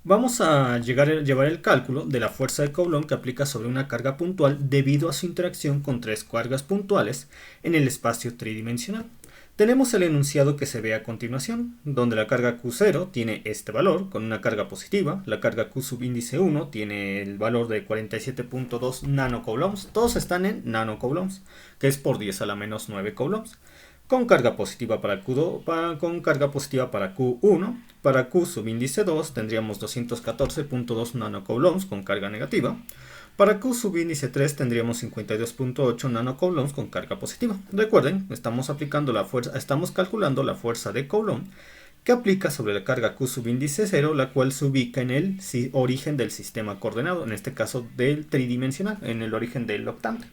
Vamos a llevar el cálculo de la fuerza de Coulomb que aplica sobre una carga puntual debido a su interacción con tres cargas puntuales en el espacio tridimensional. Tenemos el enunciado que se ve a continuación, donde la carga Q0 tiene este valor con una carga positiva, la carga Q subíndice 1 tiene el valor de 47.2 nanocoulombs, todos están en nanocoulombs, que es por 10 a la menos 9 coulombs, con carga positiva para Q2, con carga positiva para Q1, para Q subíndice 2 tendríamos 214.2 nanocoulombs con carga negativa. Para Q subíndice 3 tendríamos 52.8 nanocoulombs con carga positiva. Recuerden, estamos calculando la fuerza de Coulomb que aplica sobre la carga Q subíndice 0, la cual se ubica en el origen del sistema coordenado, en este caso del tridimensional, en el origen del octante.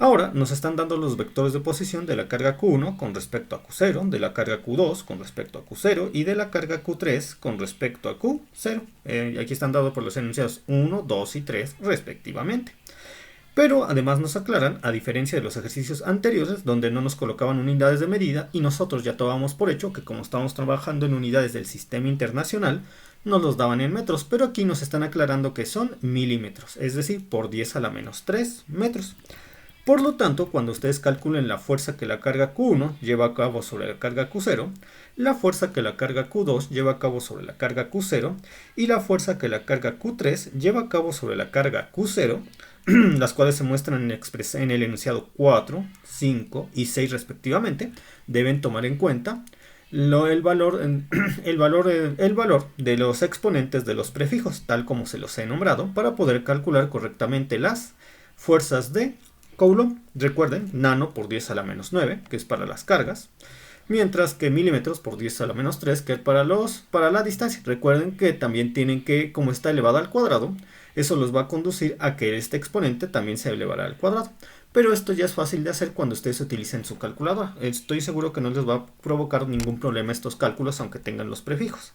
Ahora nos están dando los vectores de posición de la carga Q1 con respecto a Q0, de la carga Q2 con respecto a Q0 y de la carga Q3 con respecto a Q0. Aquí están dados por los enunciados 1, 2 y 3 respectivamente. Pero además nos aclaran, a diferencia de los ejercicios anteriores donde no nos colocaban unidades de medida y nosotros ya tomábamos por hecho que como estamos trabajando en unidades del sistema internacional, nos los daban en metros, pero aquí nos están aclarando que son milímetros, es decir, por 10 a la menos 3 metros. Por lo tanto, cuando ustedes calculen la fuerza que la carga Q1 lleva a cabo sobre la carga Q0, la fuerza que la carga Q2 lleva a cabo sobre la carga Q0 y la fuerza que la carga Q3 lleva a cabo sobre la carga Q0, las cuales se muestran en el enunciado 4, 5 y 6 respectivamente, deben tomar en cuenta el valor de los exponentes de los prefijos, tal como se los he nombrado, para poder calcular correctamente las fuerzas de Coulomb. Recuerden, nano por 10 a la menos 9, que es para las cargas, mientras que milímetros por 10 a la menos 3, que es para la distancia. Recuerden que también tienen que, como está elevada al cuadrado, eso los va a conducir a que este exponente también se elevará al cuadrado. Pero esto ya es fácil de hacer cuando ustedes utilicen su calculadora. Estoy seguro que no les va a provocar ningún problema estos cálculos, aunque tengan los prefijos.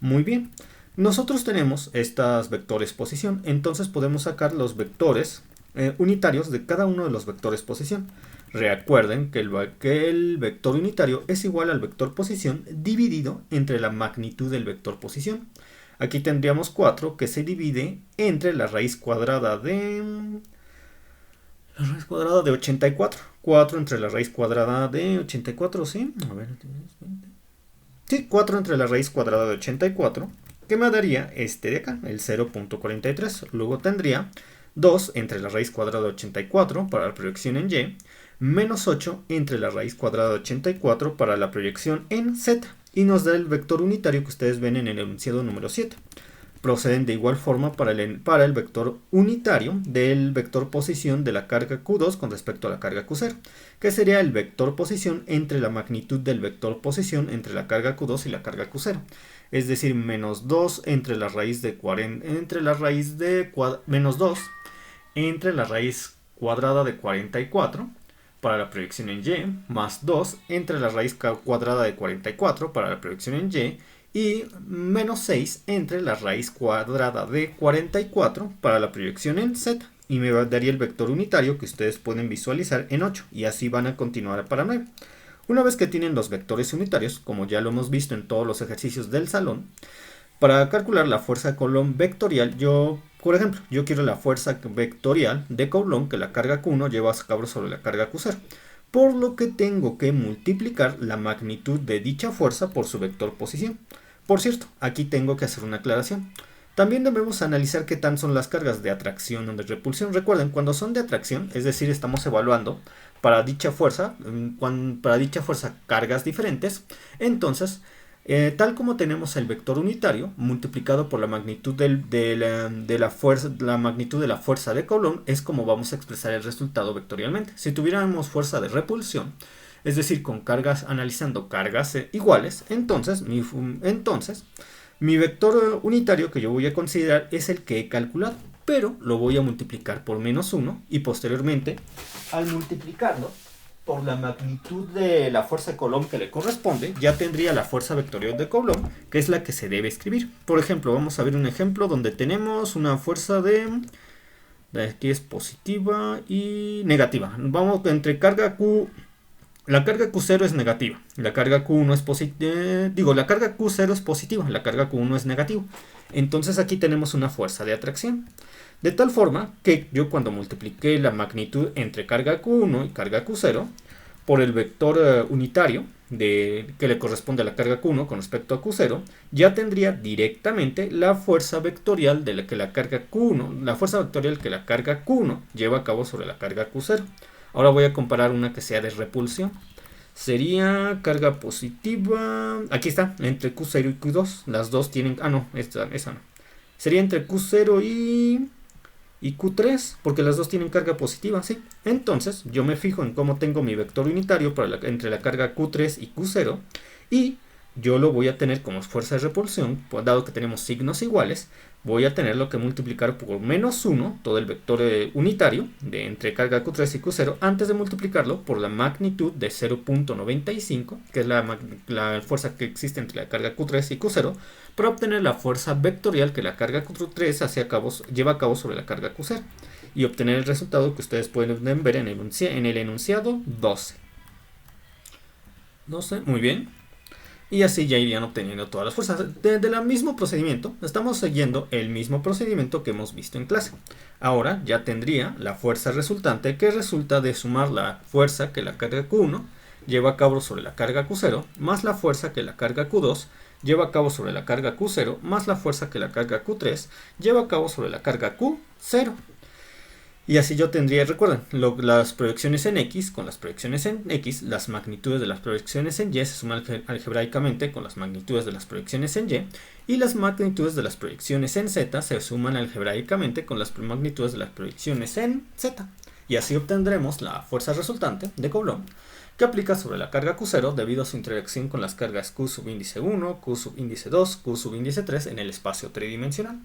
Muy bien. Nosotros tenemos estas vectores posición, entonces podemos sacar los vectores unitarios de cada uno de los vectores posición. Recuerden que el vector unitario es igual al vector posición dividido entre la magnitud del vector posición. Aquí tendríamos 4 que se divide entre la raíz cuadrada de 84. 4 entre la raíz cuadrada de 84, ¿sí? A ver, sí, 4 entre la raíz cuadrada de 84, que me daría este de acá, el 0.43. Luego tendría 2 entre la raíz cuadrada de 84 para la proyección en y, menos 8 entre la raíz cuadrada de 84 para la proyección en z, y nos da el vector unitario que ustedes ven en el enunciado número 7. Proceden de igual forma para el vector unitario del vector posición de la carga Q2 con respecto a la carga Q0, que sería el vector posición entre la magnitud del vector posición entre la carga Q2 y la carga Q0. Es decir, menos 2 entre la raíz de menos 2 entre la raíz cuadrada de 44 para la proyección en y, más 2 entre la raíz cuadrada de 44 para la proyección en y menos 6 entre la raíz cuadrada de 44 para la proyección en z, y me daría el vector unitario que ustedes pueden visualizar en 8, y así van a continuar para 9. Una vez que tienen los vectores unitarios, como ya lo hemos visto en todos los ejercicios del salón, para calcular la fuerza de Coulomb vectorial, por ejemplo, yo quiero la fuerza vectorial de Coulomb que la carga Q1 lleva a cabo sobre la carga Q0, por lo que tengo que multiplicar la magnitud de dicha fuerza por su vector posición. Por cierto, aquí tengo que hacer una aclaración. También debemos analizar qué tan son las cargas de atracción o de repulsión. Recuerden, cuando son de atracción, es decir, estamos evaluando para dicha fuerza cargas diferentes, entonces tal como tenemos el vector unitario multiplicado por la magnitud de la fuerza de Coulomb, es como vamos a expresar el resultado vectorialmente. Si tuviéramos fuerza de repulsión, es decir, con cargas, analizando cargas iguales, entonces mi vector unitario que yo voy a considerar es el que he calculado, pero lo voy a multiplicar por menos 1 y posteriormente, al multiplicarlo por la magnitud de la fuerza de Coulomb que le corresponde, ya tendría la fuerza vectorial de Coulomb, que es la que se debe escribir. Por ejemplo, vamos a ver un ejemplo donde tenemos una fuerza de aquí es positiva y negativa. Vamos entre carga Q la carga Q0 es negativa, la carga Q1 es positiva, la carga Q0 es positiva, la carga Q1 es negativa. Entonces aquí tenemos una fuerza de atracción. De tal forma que yo cuando multipliqué la magnitud entre carga Q1 y carga Q0 por el vector unitario que le corresponde a la carga Q1 con respecto a Q0, ya tendría directamente la fuerza vectorial de la que la carga Q1, la fuerza vectorial que la carga Q1 lleva a cabo sobre la carga Q0. Ahora voy a comparar una que sea de repulsión. Sería carga positiva. Aquí está, entre Q0 y Q2. Las dos tienen. Ah, no, esa no. Sería entre Q0 y Q3, porque las dos tienen carga positiva, ¿sí? Entonces, yo me fijo en cómo tengo mi vector unitario entre la carga Q3 y Q0, y yo lo voy a tener como fuerza de repulsión, pues, dado que tenemos signos iguales, voy a tenerlo que multiplicar por menos 1, todo el vector unitario de entre carga Q3 y Q0, antes de multiplicarlo por la magnitud de 0.95, que es la fuerza que existe entre la carga Q3 y Q0, para obtener la fuerza vectorial que la carga Q3 lleva a cabo sobre la carga Q0, y obtener el resultado que ustedes pueden ver en el enunciado 12. Muy bien. Y así ya irían obteniendo todas las fuerzas. Del mismo procedimiento, estamos siguiendo el mismo procedimiento que hemos visto en clase. Ahora ya tendría la fuerza resultante, que resulta de sumar la fuerza que la carga Q1 lleva a cabo sobre la carga Q0, más la fuerza que la carga Q2 lleva a cabo sobre la carga Q0, más la fuerza que la carga Q3 lleva a cabo sobre la carga Q0. Y así yo tendría, recuerden, las proyecciones en X con las proyecciones en X, las magnitudes de las proyecciones en Y se suman algebraicamente con las magnitudes de las proyecciones en Y las magnitudes de las proyecciones en Z se suman algebraicamente con las magnitudes de las proyecciones en Z. Y así obtendremos la fuerza resultante de Coulomb, que aplica sobre la carga Q0 debido a su interacción con las cargas Q subíndice 1, Q subíndice 2, Q subíndice 3 en el espacio tridimensional.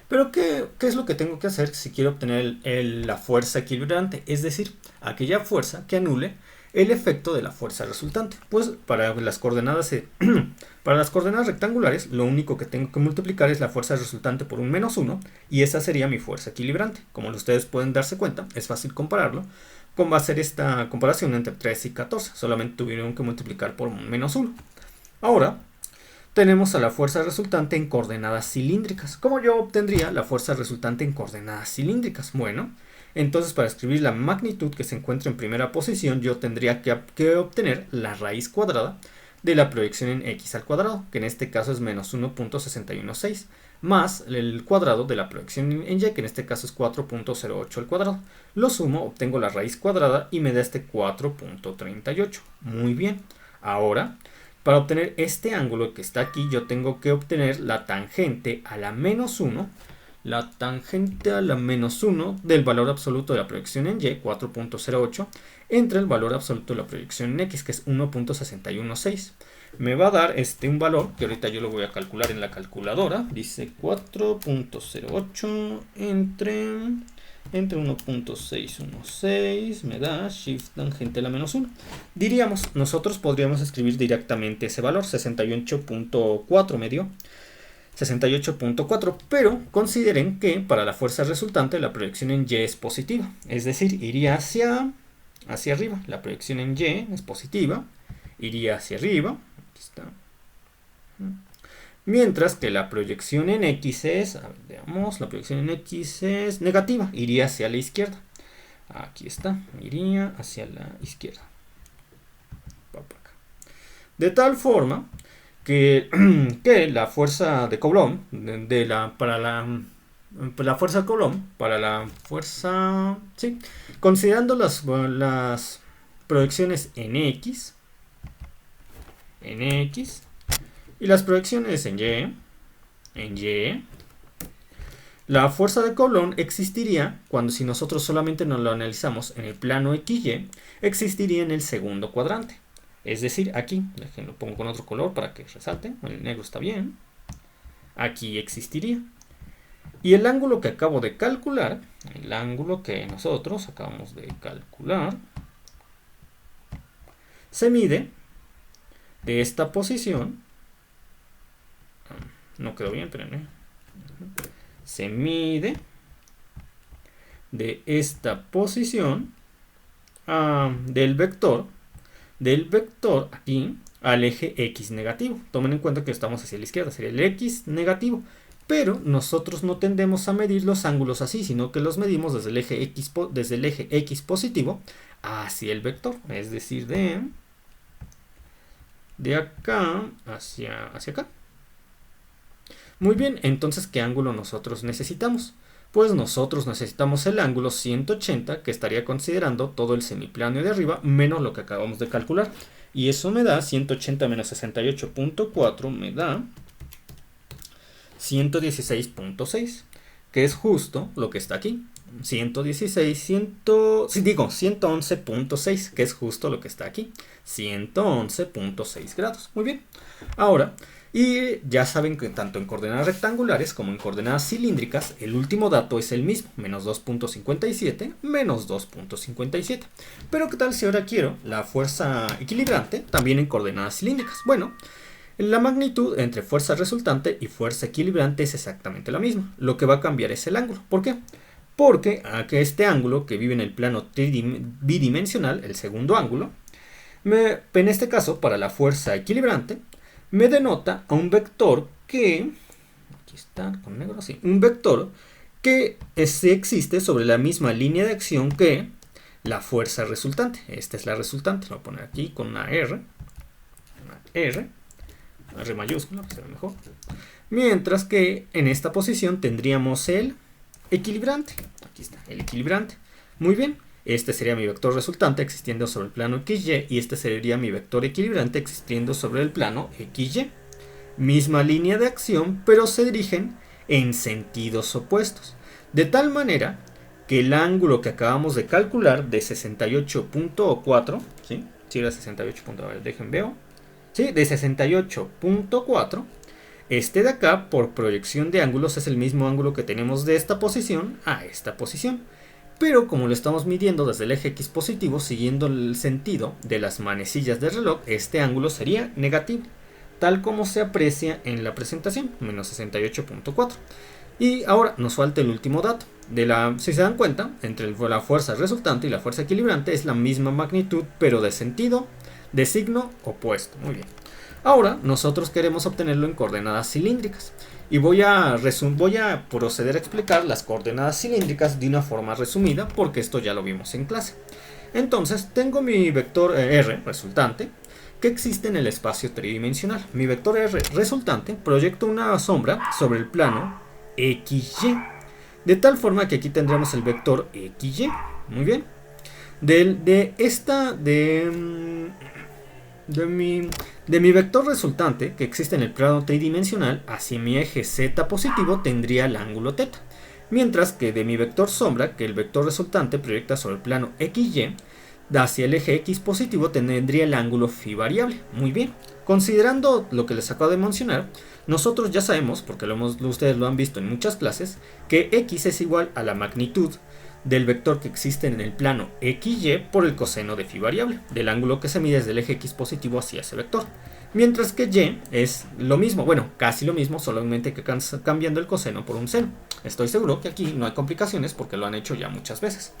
Pero ¿qué es lo que tengo que hacer si quiero obtener la fuerza equilibrante? Es decir, aquella fuerza que anule el efecto de la fuerza resultante. Pues para las coordenadas rectangulares, lo único que tengo que multiplicar es la fuerza resultante por un menos 1, y esa sería mi fuerza equilibrante. Como ustedes pueden darse cuenta, es fácil compararlo. ¿Cómo va a ser esta comparación entre 3 y 14? Solamente tuvieron que multiplicar por un menos 1. Ahora tenemos a la fuerza resultante en coordenadas cilíndricas. ¿Cómo yo obtendría la fuerza resultante en coordenadas cilíndricas? Bueno, entonces para escribir la magnitud que se encuentra en primera posición, yo tendría que obtener la raíz cuadrada de la proyección en x al cuadrado, que en este caso es menos 1.616, más el cuadrado de la proyección en y, que en este caso es 4.08 al cuadrado. Lo sumo, obtengo la raíz cuadrada y me da este 4.38. Muy bien. Ahora, para obtener este ángulo que está aquí, yo tengo que obtener la tangente a la menos 1, del valor absoluto de la proyección en y, 4.08, entre el valor absoluto de la proyección en x, que es 1.616. Me va a dar un valor, que ahorita yo lo voy a calcular en la calculadora. Dice 4.08 entre 1.616 me da shift tangente a la menos 1. Diríamos, nosotros podríamos escribir directamente ese valor, 68.4 me dio. 68.4, pero consideren que para la fuerza resultante la proyección en y es positiva, es decir, iría hacia arriba. La proyección en y es positiva, iría hacia arriba, aquí está. Mientras que la proyección en x es, la proyección en x es negativa, iría hacia la izquierda. Aquí está, iría hacia la izquierda. De tal forma que la fuerza de Coulomb, considerando las proyecciones en x y las proyecciones en y, la fuerza de Coulomb existiría cuando, si nosotros solamente nos lo analizamos en el plano XY, existiría en el segundo cuadrante. Es decir, aquí, lo pongo con otro color para que resalte, el negro está bien, aquí existiría. Y el ángulo que acabo de calcular, el ángulo que nosotros acabamos de calcular, se mide de esta posición, no quedó bien, pero se mide de esta posición del vector del vector aquí al eje x negativo. Tomen en cuenta que estamos hacia la izquierda, sería el x negativo. Pero nosotros no tendemos a medir los ángulos así, sino que los medimos desde el eje x positivo hacia el vector. Es decir, de acá hacia acá. Muy bien, entonces, ¿qué ángulo nosotros necesitamos? Pues nosotros necesitamos el ángulo 180, que estaría considerando todo el semiplano de arriba, menos lo que acabamos de calcular. Y eso me da 180 menos 68.4, me da 116.6, que es justo lo que está aquí. 111.6, que es justo lo que está aquí. 111.6 grados. Muy bien. Ahora, y ya saben que tanto en coordenadas rectangulares como en coordenadas cilíndricas, el último dato es el mismo, menos 2.57, menos 2.57. Pero ¿qué tal si ahora quiero la fuerza equilibrante también en coordenadas cilíndricas? Bueno, la magnitud entre fuerza resultante y fuerza equilibrante es exactamente la misma. Lo que va a cambiar es el ángulo. ¿Por qué? Porque este ángulo que vive en el plano bidimensional, el segundo ángulo, en este caso para la fuerza equilibrante, me denota a un vector que, aquí está con negro, sí, un vector que existe sobre la misma línea de acción que la fuerza resultante. Esta es la resultante, lo voy a poner aquí con una R mayúscula, que será mejor. Mientras que en esta posición tendríamos el equilibrante. Aquí está, el equilibrante. Muy bien, este sería mi vector resultante existiendo sobre el plano XY y este sería mi vector equilibrante existiendo sobre el plano XY. Misma línea de acción, pero se dirigen en sentidos opuestos. De tal manera que el ángulo que acabamos de calcular de 68.4, ¿sí? Si era 68. A ver, dejen veo. Sí, de 68.4, este de acá, por proyección de ángulos, es el mismo ángulo que tenemos de esta posición a esta posición. Pero como lo estamos midiendo desde el eje x positivo, siguiendo el sentido de las manecillas del reloj, este ángulo sería negativo, tal como se aprecia en la presentación, menos 68.4. Y ahora nos falta el último dato. Si se dan cuenta, entre la fuerza resultante y la fuerza equilibrante es la misma magnitud, pero de sentido, de signo opuesto. Muy bien. Ahora nosotros queremos obtenerlo en coordenadas cilíndricas. Y voy a proceder a explicar las coordenadas cilíndricas de una forma resumida, porque esto ya lo vimos en clase. Entonces, tengo mi vector R resultante, que existe en el espacio tridimensional. Mi vector R resultante proyecta una sombra sobre el plano XY. De tal forma que aquí tendremos el vector XY. Muy bien. De mi vector resultante, que existe en el plano tridimensional, hacia mi eje z positivo tendría el ángulo θ. Mientras que de mi vector sombra, que el vector resultante proyecta sobre el plano XY, hacia el eje x positivo tendría el ángulo phi variable. Muy bien. Considerando lo que les acabo de mencionar, nosotros ya sabemos, porque ustedes lo han visto en muchas clases, que x es igual a la magnitud del vector que existe en el plano XY por el coseno de phi variable, del ángulo que se mide desde el eje x positivo hacia ese vector. Mientras que Y es lo mismo, bueno, casi lo mismo, solamente que cambiando el coseno por un seno. Estoy seguro que aquí no hay complicaciones porque lo han hecho ya muchas veces.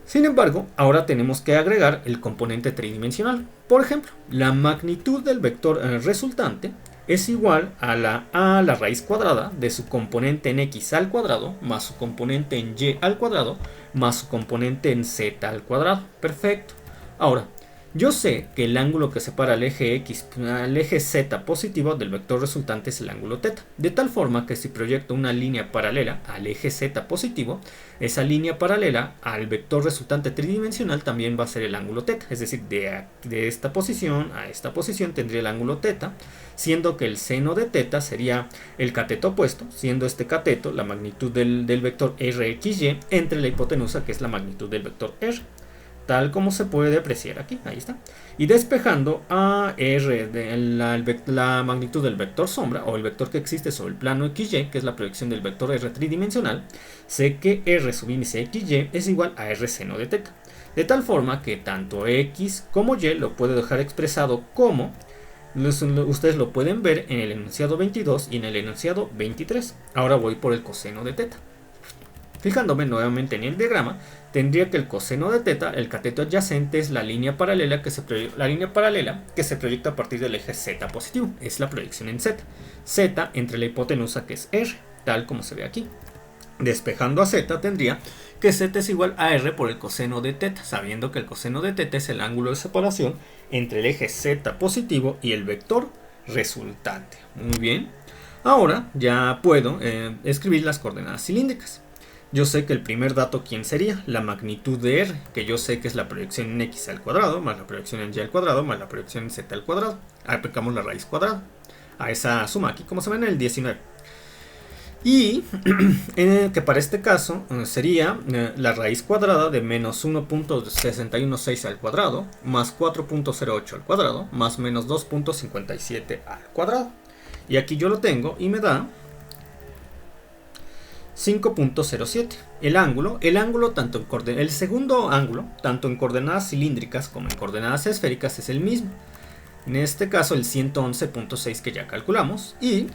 Sin embargo, ahora tenemos que agregar el componente tridimensional. Por ejemplo, la magnitud del vector resultante es igual a la raíz cuadrada de su componente en x al cuadrado más su componente en y al cuadrado más su componente en z al cuadrado. Perfecto. Ahora, yo sé que el ángulo que separa el eje x al eje z positivo del vector resultante es el ángulo θ, de tal forma que si proyecto una línea paralela al eje z positivo, esa línea paralela al vector resultante tridimensional también va a ser el ángulo θ, es decir, de esta posición a esta posición tendría el ángulo θ, siendo que el seno de θ sería el cateto opuesto, siendo este cateto la magnitud del vector rxy entre la hipotenusa, que es la magnitud del vector r, tal como se puede apreciar aquí, ahí está. Y despejando a R la magnitud del vector sombra, o el vector que existe sobre el plano XY, que es la proyección del vector R tridimensional, sé que R subíndice XY es igual a R seno de θ. De tal forma que tanto X como Y lo puedo dejar expresado como, ustedes lo pueden ver en el enunciado 22 y en el enunciado 23. Ahora voy por el coseno de θ. Fijándome nuevamente en el diagrama, tendría que el coseno de teta, el cateto adyacente es la línea paralela que se proyecta a partir del eje z positivo. Es la proyección en z. Z entre la hipotenusa, que es r, tal como se ve aquí. Despejando a z, tendría que z es igual a r por el coseno de teta, sabiendo que el coseno de teta es el ángulo de separación entre el eje z positivo y el vector resultante. Muy bien. Ahora ya puedo escribir las coordenadas cilíndricas. Yo sé que el primer dato, ¿quién sería? La magnitud de r, que yo sé que es la proyección en x al cuadrado, más la proyección en y al cuadrado, más la proyección en z al cuadrado. Aplicamos la raíz cuadrada a esa suma aquí, como se ve en el 19. Y que para este caso sería la raíz cuadrada de menos 1.616 al cuadrado, más 4.08 al cuadrado, más menos 2.57 al cuadrado. Y aquí yo lo tengo y me da 5.07. El ángulo tanto en el segundo ángulo, tanto en coordenadas cilíndricas como en coordenadas esféricas, es el mismo. En este caso el 111.6 que ya calculamos. Y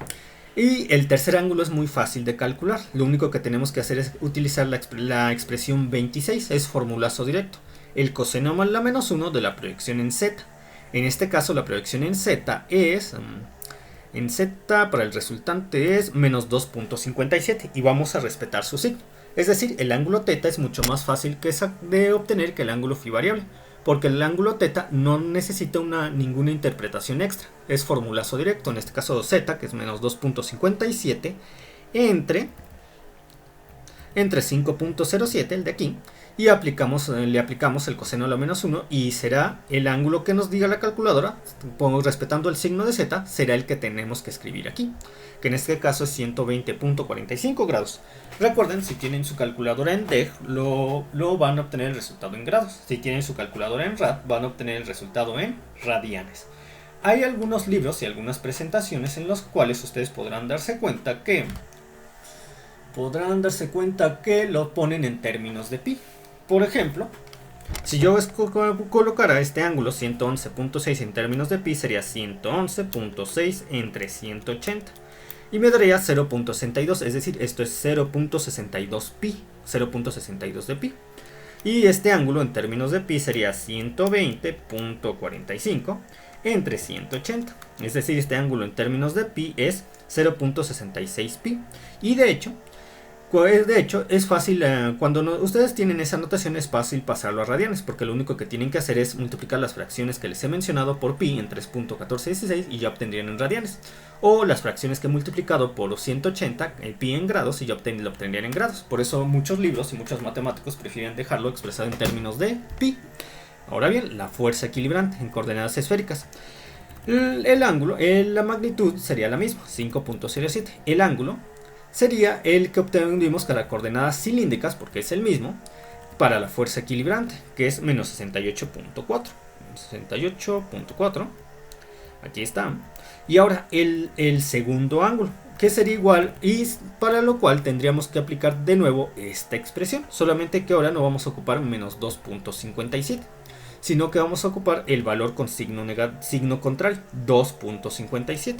el tercer ángulo es muy fácil de calcular. Lo único que tenemos que hacer es utilizar la expresión 26, es formulazo directo. El coseno más la menos 1 de la proyección en z. En este caso la proyección en z es... En z para el resultante es menos 2.57 y vamos a respetar su signo. Es decir, el ángulo θ es mucho más fácil de obtener que el ángulo phi variable, porque el ángulo θ no necesita ninguna interpretación extra. Es formulazo directo, en este caso z, que es menos 2.57, entre 5.07, el de aquí, y le aplicamos el coseno a la menos 1 y será el ángulo que nos diga la calculadora, respetando el signo de z, será el que tenemos que escribir aquí, que en este caso es 120.45 grados. Recuerden, si tienen su calculadora en deg, lo van a obtener el resultado en grados. Si tienen su calculadora en rad, van a obtener el resultado en radianes. Hay algunos libros y algunas presentaciones en los cuales ustedes podrán darse cuenta que lo ponen en términos de pi. Por ejemplo, si yo colocara este ángulo 111.6 en términos de pi, sería 111.6 entre 180 y me daría 0.62, es decir, esto es 0.62 pi, 0.62 de pi. Y este ángulo en términos de pi sería 120.45 entre 180, es decir, este ángulo en términos de pi es 0.66 pi. Y de hecho es fácil, cuando ustedes tienen esa notación es fácil pasarlo a radianes, porque lo único que tienen que hacer es multiplicar las fracciones que les he mencionado por pi en 3.1416 y ya obtendrían en radianes. O las fracciones que he multiplicado por los 180, pi en grados, y ya lo obtendrían en grados. Por eso muchos libros y muchos matemáticos prefieren dejarlo expresado en términos de pi. Ahora bien, la fuerza equilibrante en coordenadas esféricas. El ángulo, la magnitud sería la misma, 5.07. El ángulo sería el que obtuvimos para coordenadas cilíndricas, porque es el mismo, para la fuerza equilibrante, que es menos 68.4. 68.4. Aquí está. Y ahora el segundo ángulo, que sería igual, y para lo cual tendríamos que aplicar de nuevo esta expresión, solamente que ahora no vamos a ocupar menos 2.57, sino que vamos a ocupar el valor con signo contrario, 2.57.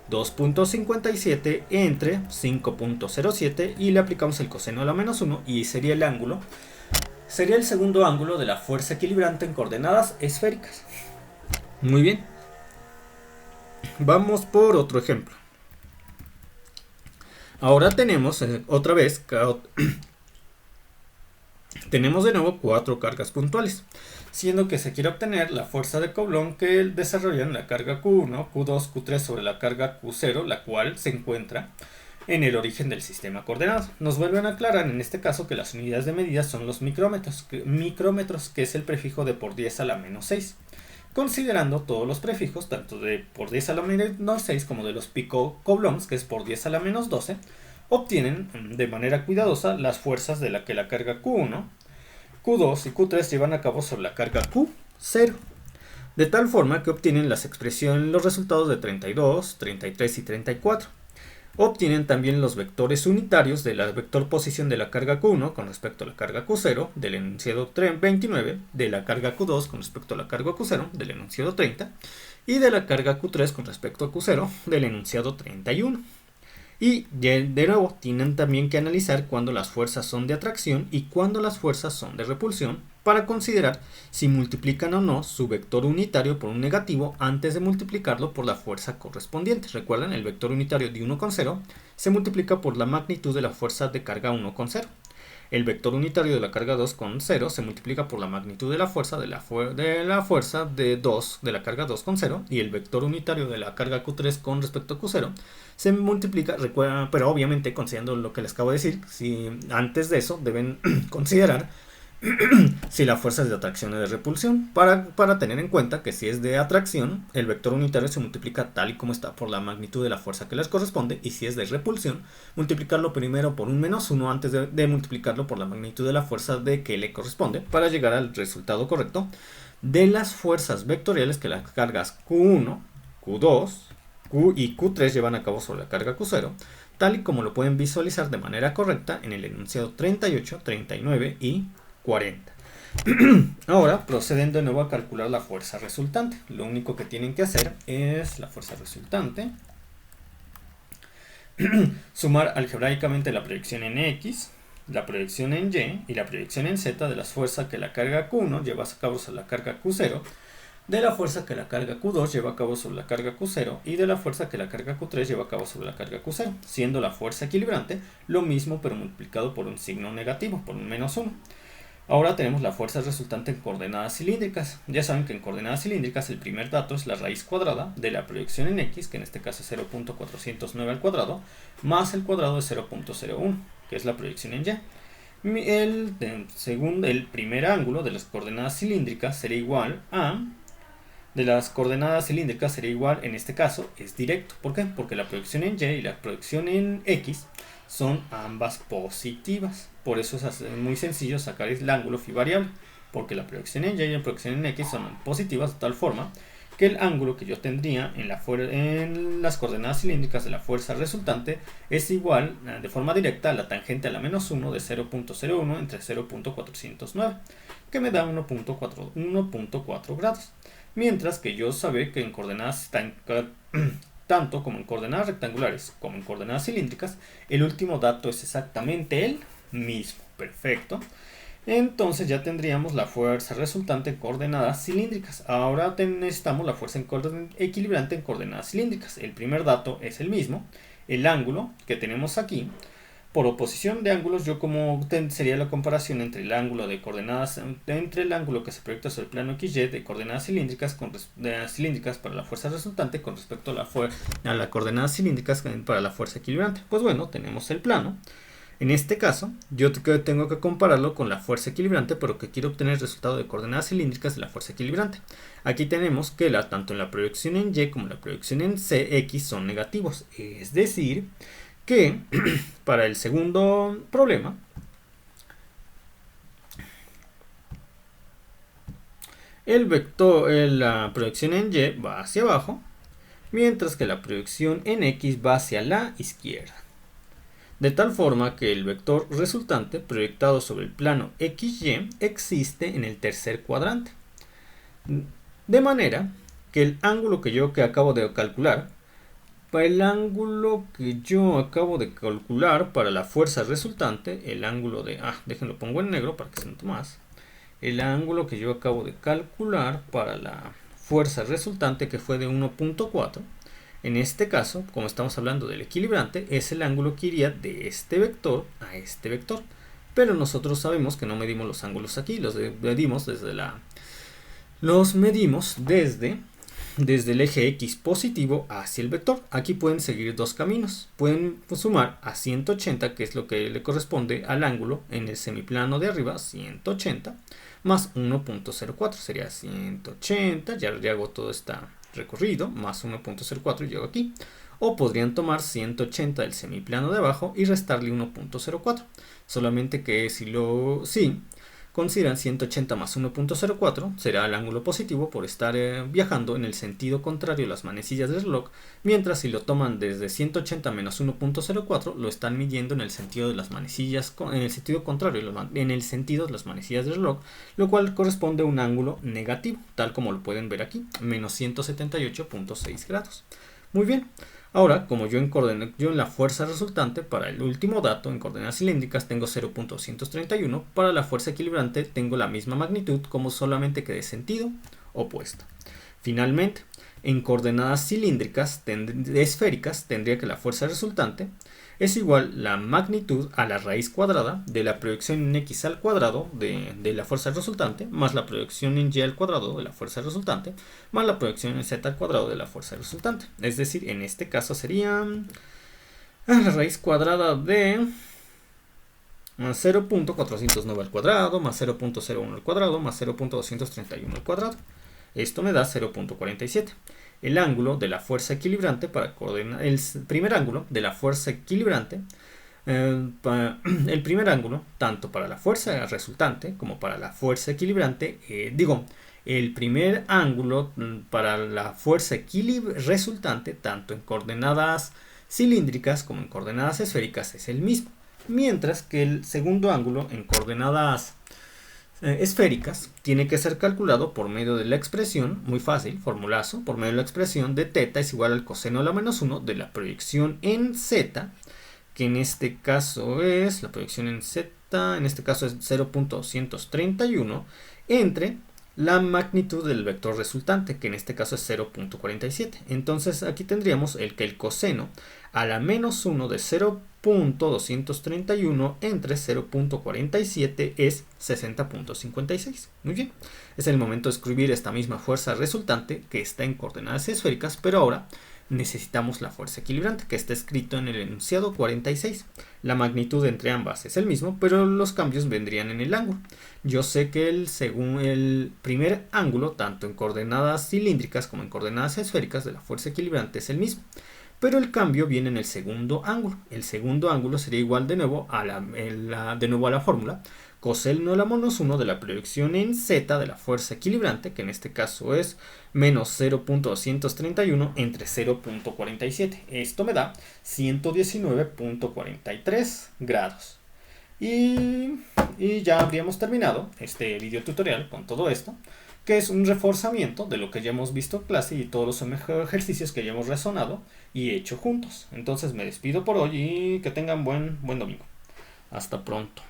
2.57 entre 5.07 y le aplicamos el coseno a la menos 1 y sería el ángulo. Sería el segundo ángulo de la fuerza equilibrante en coordenadas esféricas. Muy bien. Vamos por otro ejemplo. Ahora tenemos otra vez tenemos de nuevo 4 cargas puntuales, siendo que se quiere obtener la fuerza de Coulomb que desarrollan la carga Q1, Q2, Q3 sobre la carga Q0, la cual se encuentra en el origen del sistema coordenado. Nos vuelven a aclarar en este caso que las unidades de medida son los micrómetros, que es el prefijo de por 10 a la menos 6. Considerando todos los prefijos, tanto de por 10 a la menos 6 como de los pico-coulombs, que es por 10 a la menos 12, obtienen de manera cuidadosa las fuerzas de la que la carga Q1, Q2 y Q3 llevan a cabo sobre la carga Q0, de tal forma que obtienen las expresiones, los resultados de 32, 33 y 34. Obtienen también los vectores unitarios de la vector posición de la carga Q1 con respecto a la carga Q0 del enunciado 29, de la carga Q2 con respecto a la carga Q0 del enunciado 30 y de la carga Q3 con respecto a Q0 del enunciado 31. Y de nuevo, tienen también que analizar cuándo las fuerzas son de atracción y cuándo las fuerzas son de repulsión para considerar si multiplican o no su vector unitario por un negativo antes de multiplicarlo por la fuerza correspondiente. Recuerden, el vector unitario de 1,0 se multiplica por la magnitud de la fuerza de carga 1,0. El vector unitario de la carga 2,0 se multiplica por la magnitud de la fuerza fuerza de 2 de la carga 2,0, y el vector unitario de la carga Q3 con respecto a Q0 se multiplica, recuerda, pero obviamente considerando lo que les acabo de decir, si antes de eso deben considerar si la fuerza es de atracción o de repulsión, para tener en cuenta que si es de atracción, el vector unitario se multiplica tal y como está por la magnitud de la fuerza que les corresponde, y si es de repulsión, multiplicarlo primero por un menos 1 antes de multiplicarlo por la magnitud de la fuerza de que le corresponde, para llegar al resultado correcto de las fuerzas vectoriales que las cargas Q1, Q2, Q y Q3 llevan a cabo sobre la carga Q0, tal y como lo pueden visualizar de manera correcta en el enunciado 38, 39 y 40. Ahora proceden de nuevo a calcular la fuerza resultante. Lo único que tienen que hacer es la fuerza resultante, sumar algebraicamente la proyección en X, la proyección en Y y la proyección en Z de las fuerzas que la carga Q1 lleva a cabo sobre la carga Q0, de la fuerza que la carga Q2 lleva a cabo sobre la carga Q0 y de la fuerza que la carga Q3 lleva a cabo sobre la carga Q0, siendo la fuerza equilibrante lo mismo pero multiplicado por un signo negativo, por un menos 1. Ahora tenemos la fuerza resultante en coordenadas cilíndricas. Ya saben que en coordenadas cilíndricas el primer dato es la raíz cuadrada de la proyección en X, que en este caso es 0.409 al cuadrado, más el cuadrado de 0.01, que es la proyección en Y. Según el primer ángulo de las coordenadas cilíndricas sería igual a... en este caso, es directo. ¿Por qué? Porque la proyección en Y y la proyección en X son ambas positivas. Por eso es muy sencillo sacar el ángulo phi variable, porque la proyección en Y y la proyección en X son positivas de tal forma que el ángulo que yo tendría en las coordenadas cilíndricas de la fuerza resultante es igual de forma directa a la tangente a la menos 1 de 0.01 entre 0.409, que me da 1.4 grados. Mientras que yo sabré que en coordenadas tanto como en coordenadas rectangulares como en coordenadas cilíndricas, el último dato es exactamente el mismo. Perfecto. Entonces ya tendríamos la fuerza resultante en coordenadas cilíndricas. Ahora necesitamos la fuerza equilibrante en coordenadas cilíndricas. El primer dato es el mismo. El ángulo que tenemos aquí, por oposición de ángulos, sería la comparación entre el ángulo de coordenadas, entre el ángulo que se proyecta sobre el plano XY de coordenadas cilíndricas para la fuerza resultante con respecto a las coordenadas cilíndricas para la fuerza equilibrante. Pues bueno, tenemos el plano. En este caso, yo tengo que compararlo con la fuerza equilibrante, pero que quiero obtener el resultado de coordenadas cilíndricas de la fuerza equilibrante. Aquí tenemos que tanto en la proyección en Y como la proyección en X son negativos. Es decir, que para el segundo problema, la proyección en Y va hacia abajo, mientras que la proyección en X va hacia la izquierda. De tal forma que el vector resultante proyectado sobre el plano XY existe en el tercer cuadrante. De manera que el ángulo que acabo de calcular, para la fuerza resultante, el ángulo de... déjenlo pongo en negro para que se note más. El ángulo que yo acabo de calcular para la fuerza resultante, que fue de 1.4, en este caso, como estamos hablando del equilibrante, es el ángulo que iría de este vector a este vector. Pero nosotros sabemos que no medimos los ángulos aquí, los medimos desde el eje X positivo hacia el vector. Aquí pueden seguir dos caminos. Pueden sumar a 180, que es lo que le corresponde al ángulo en el semiplano de arriba, 180, más 1.04, sería 180, ya hago todo este recorrido, más 1.04 y llego aquí. O podrían tomar 180 del semiplano de abajo y restarle 1.04. Solamente que si consideran 180 más 1.04, será el ángulo positivo por estar viajando en el sentido contrario de las manecillas del reloj, mientras si lo toman desde 180 menos 1.04, lo están midiendo en el sentido de las manecillas, en el sentido contrario, en el sentido de las manecillas del reloj, lo cual corresponde a un ángulo negativo, tal como lo pueden ver aquí, menos 178.6 grados. Muy bien. Ahora, como yo en la fuerza resultante para el último dato en coordenadas cilíndricas tengo 0.231, para la fuerza equilibrante tengo la misma magnitud, como solamente que de sentido opuesto. Finalmente, en coordenadas cilíndricas esféricas tendría que la fuerza resultante es igual la magnitud a la raíz cuadrada de la proyección en x al cuadrado de la fuerza resultante, más la proyección en y al cuadrado de la fuerza resultante, más la proyección en z al cuadrado de la fuerza resultante. Es decir, en este caso sería la raíz cuadrada de 0.409 al cuadrado, más 0.01 al cuadrado, más 0.231 al cuadrado. Esto me da 0.47. El ángulo de la fuerza equilibrante para coordinar el primer ángulo de la fuerza equilibrante, el primer ángulo tanto para la fuerza resultante como para la fuerza equilibrante, el primer ángulo para la fuerza resultante tanto en coordenadas cilíndricas como en coordenadas esféricas es el mismo, mientras que el segundo ángulo en coordenadas esféricas tiene que ser calculado por medio de la expresión, muy fácil, formulazo, por medio de la expresión de θ es igual al coseno de la menos 1 de la proyección en z, que en este caso es, la proyección en z, en este caso es 0.231, entre la magnitud del vector resultante, que en este caso es 0.47. Entonces aquí tendríamos que el coseno a la menos 1 de 0.231 entre 0.47 es 60.56. Muy bien. Es el momento de escribir esta misma fuerza resultante que está en coordenadas esféricas, pero ahora necesitamos la fuerza equilibrante, que está escrito en el enunciado 46. La magnitud entre ambas es el mismo, pero los cambios vendrían en el ángulo. Yo sé que según el primer ángulo, tanto en coordenadas cilíndricas como en coordenadas esféricas de la fuerza equilibrante es el mismo, pero el cambio viene en el segundo ángulo. El segundo ángulo sería igual de nuevo a la fórmula coseno de la menos 1 de la proyección en z de la fuerza equilibrante, que en este caso es menos 0.231 entre 0.47. Esto me da 119.43 grados. Y ya habríamos terminado este video tutorial con todo esto, que es un reforzamiento de lo que ya hemos visto en clase y todos los ejercicios que ya hemos razonado y hecho juntos. Entonces me despido por hoy y que tengan buen domingo. Hasta pronto.